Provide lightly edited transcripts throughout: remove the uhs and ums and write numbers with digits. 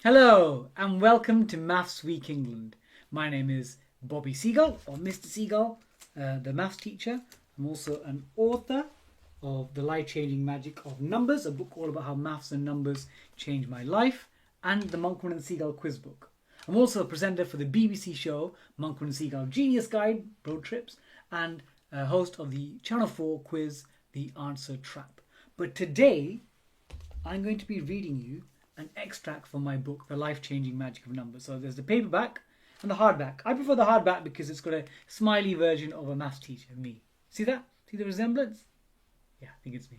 Hello and welcome to Maths Week England. My name is Bobby Seagull, or Mr. Seagull, the maths teacher. I'm also an author of The Life-Changing Magic of Numbers, a book all about how maths and numbers change my life, and the Monkman and Seagull quiz book. I'm also a presenter for the BBC show Monkman and Seagull Genius Guide, Road Trips, and a host of the Channel 4 quiz, The Answer Trap. But today, I'm going to be reading you an extract from my book, The Life-Changing Magic of Numbers. So there's the paperback and the hardback. I prefer the hardback because it's got a smiley version of a maths teacher, me. See that? See the resemblance? Yeah, I think it's me.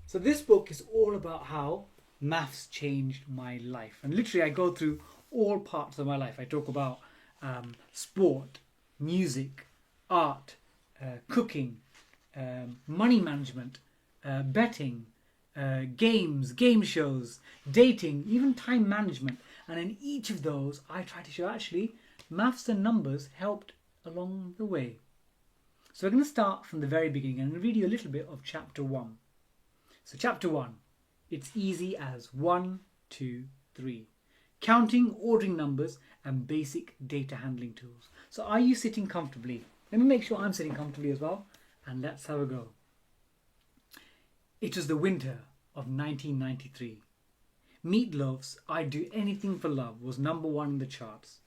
So this book is all about how maths changed my life. And literally I go through all parts of my life. I talk about sport, music, art, cooking, money management, betting, games, game shows, dating, even time management. And in each of those, I try to show actually maths and numbers helped along the way. So we're going to start from the very beginning and read you a little bit of chapter 1. So chapter 1, it's easy as 1, 2, 3. Counting, ordering numbers and basic data handling tools. So are you sitting comfortably? Let me make sure I'm sitting comfortably as well. And let's have a go. It was the winter of 1993. Meatloaf's I'd Do Anything for Love was number 1 in the charts.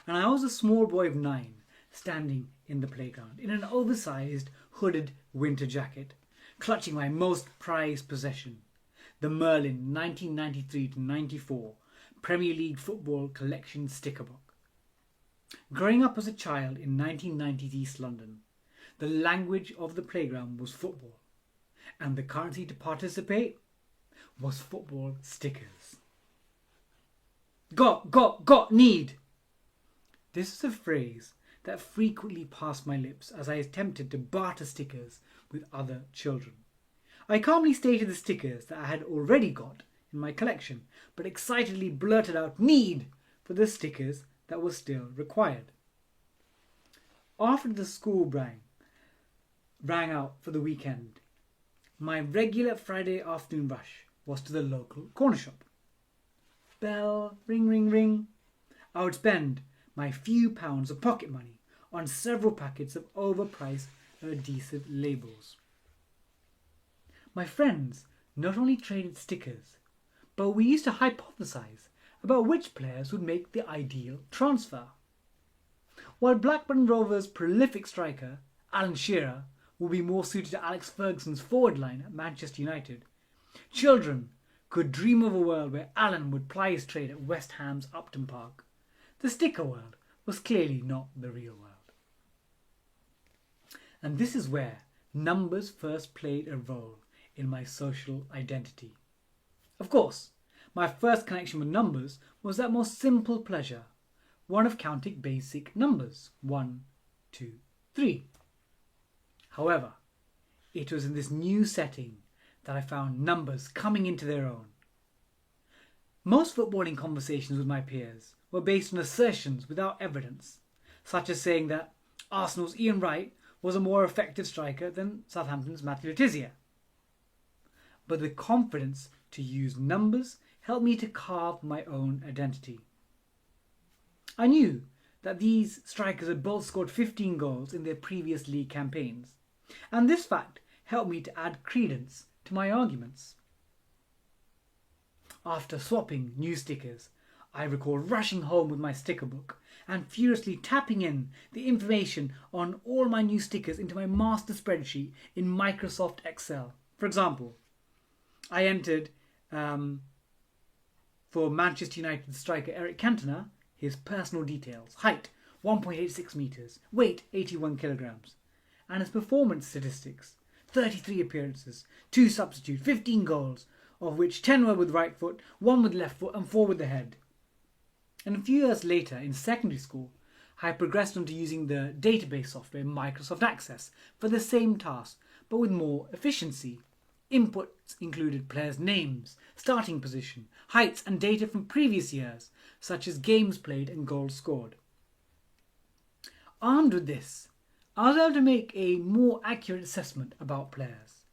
And I was a small boy of 9, standing in the playground in an oversized hooded winter jacket, clutching my most prized possession, the Merlin 1993-94 Premier League Football Collection sticker book. Growing up as a child in 1990s East London, the language of the playground was football, and the currency to participate was football stickers. Got, need. This is a phrase that frequently passed my lips as I attempted to barter stickers with other children. I calmly stated the stickers that I had already got in my collection, but excitedly blurted out need for the stickers that were still required. After the school rang out for the weekend, my regular Friday afternoon rush was to the local corner shop. Bell, ring, ring, ring. I would spend my few pounds of pocket money on several packets of overpriced adhesive labels. My friends not only traded stickers, but we used to hypothesize about which players would make the ideal transfer. While Blackburn Rovers' prolific striker, Alan Shearer, would be more suited to Alex Ferguson's forward line at Manchester United, children could dream of a world where Alan would ply his trade at West Ham's Upton Park. The sticker world was clearly not the real world. And this is where numbers first played a role in my social identity. Of course, my first connection with numbers was that most simple pleasure, one of counting basic numbers, 1, 2, 3. However, it was in this new setting that I found numbers coming into their own. Most footballing conversations with my peers were based on assertions without evidence, such as saying that Arsenal's Ian Wright was a more effective striker than Southampton's Matthew Letizia. But the confidence to use numbers helped me to carve my own identity. I knew that these strikers had both scored 15 goals in their previous league campaigns, and this fact helped me to add credence to my arguments. After swapping new stickers, I recall rushing home with my sticker book and furiously tapping in the information on all my new stickers into my master spreadsheet in Microsoft Excel. For example, I entered for Manchester United striker Eric Cantona his personal details: height 1.86 metres, weight 81 kilograms, and his performance statistics: 33 appearances, 2 substitutes, 15 goals, of which 10 were with right foot, 1 with left foot and 4 with the head. And a few years later, in secondary school, I progressed on to using the database software Microsoft Access for the same task, but with more efficiency. Inputs included players' names, starting position, heights and data from previous years, such as games played and goals scored. Armed with this, I was able to make a more accurate assessment about players.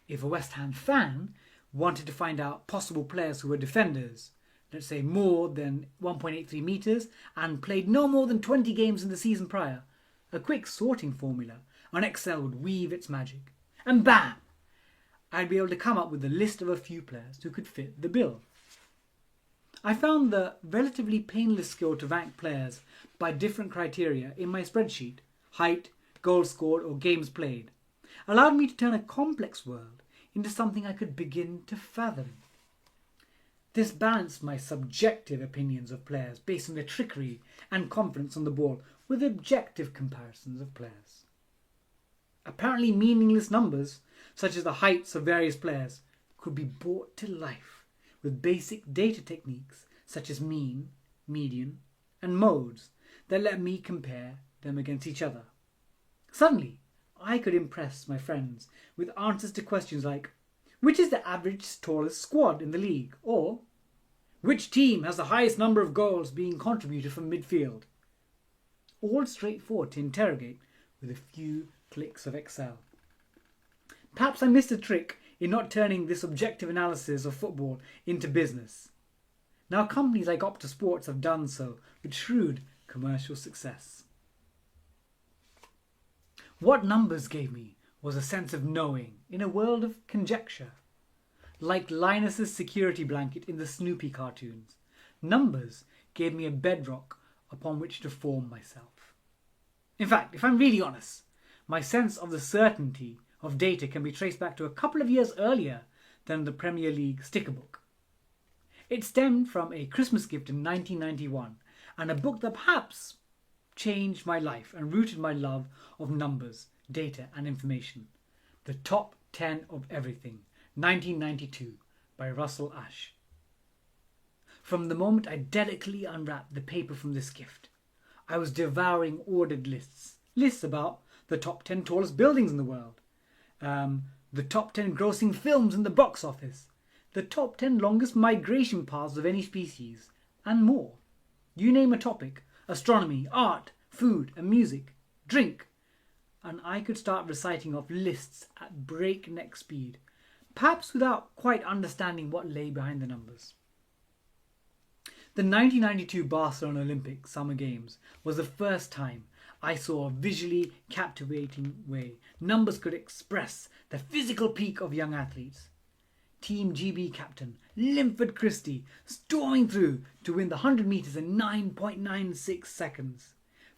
If a West Ham fan wanted to find out possible players who were defenders, let's say more than 1.83 meters, and played no more than 20 games in the season prior, a quick sorting formula on Excel would weave its magic. And bam! I'd be able to come up with a list of a few players who could fit the bill. I found the relatively painless skill to rank players by different criteria in my spreadsheet, height, goals scored or games played, allowed me to turn a complex world into something I could begin to fathom. This balanced my subjective opinions of players based on their trickery and confidence on the ball with objective comparisons of players. Apparently meaningless numbers, such as the heights of various players, could be brought to life with basic data techniques such as mean, median, and modes that let me compare them against each other. Suddenly, I could impress my friends with answers to questions like, which is the average tallest squad in the league? Or, which team has the highest number of goals being contributed from midfield? All straightforward to interrogate with a few clicks of Excel. Perhaps I missed a trick in not turning this objective analysis of football into business. Now companies like Opta Sports have done so with shrewd commercial success. What numbers gave me was a sense of knowing in a world of conjecture. Like Linus's security blanket in the Snoopy cartoons, numbers gave me a bedrock upon which to form myself. In fact, if I'm really honest, my sense of the certainty of data can be traced back to a couple of years earlier than the Premier League sticker book. It stemmed from a Christmas gift in 1991 and a book that perhaps changed my life and rooted my love of numbers, data and information. The Top 10 of Everything, 1992, by Russell Ash. From the moment I delicately unwrapped the paper from this gift, I was devouring ordered lists. Lists about the top 10 tallest buildings in the world, the top 10 grossing films in the box office, the top 10 longest migration paths of any species, and more. You name a topic, astronomy, art, food and music, drink, and I could start reciting off lists at breakneck speed, perhaps without quite understanding what lay behind the numbers. The 1992 Barcelona Olympic Summer Games was the first time I saw a visually captivating way numbers could express the physical peak of young athletes. Team GB captain Linford Christie storming through to win the 100 metres in 9.96 seconds.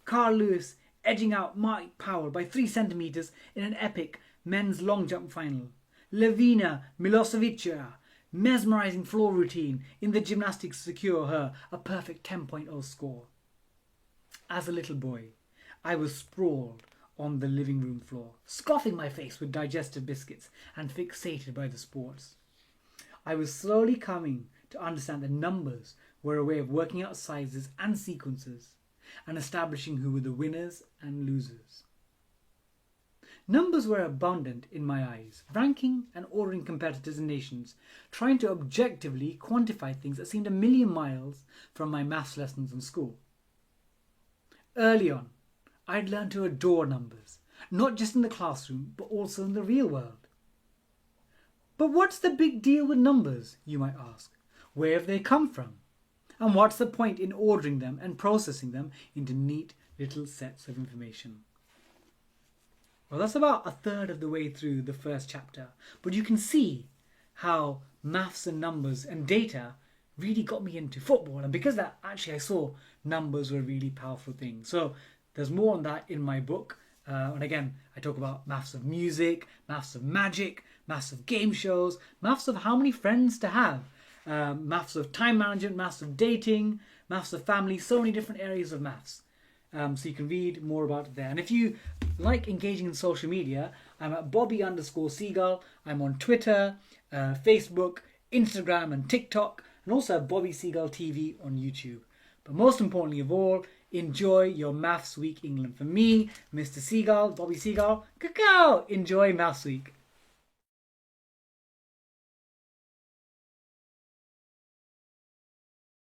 Carl Lewis edging out Mike Powell by 3 centimetres in an epic men's long jump final. Lavina Milosevic mesmerising floor routine in the gymnastics to secure her a perfect 10.0 score. As a little boy, I was sprawled on the living room floor, scoffing my face with digestive biscuits and fixated by the sports. I was slowly coming to understand that numbers were a way of working out sizes and sequences and establishing who were the winners and losers. Numbers were abundant in my eyes, ranking and ordering competitors and nations, trying to objectively quantify things that seemed a million miles from my maths lessons in school. Early on, I'd learned to adore numbers, not just in the classroom, but also in the real world. But what's the big deal with numbers, you might ask? Where have they come from? And what's the point in ordering them and processing them into neat little sets of information? Well, that's about a third of the way through the first chapter, but you can see how maths and numbers and data really got me into football, and because of that, actually I saw numbers were a really powerful thing. So there's more on that in my book, and again I talk about maths of music, maths of magic, maths of game shows, maths of how many friends to have, maths of time management, maths of dating, maths of family, so many different areas of maths. So you can read more about it there. And if you like engaging in social media, I'm at Bobby_Seagull. I'm on Twitter, Facebook, Instagram and TikTok, and also at Bobby Seagull TV on YouTube. But most importantly of all, enjoy your Maths Week England. For me, Mr. Seagull, Bobby Seagull, cacao! Enjoy Maths Week.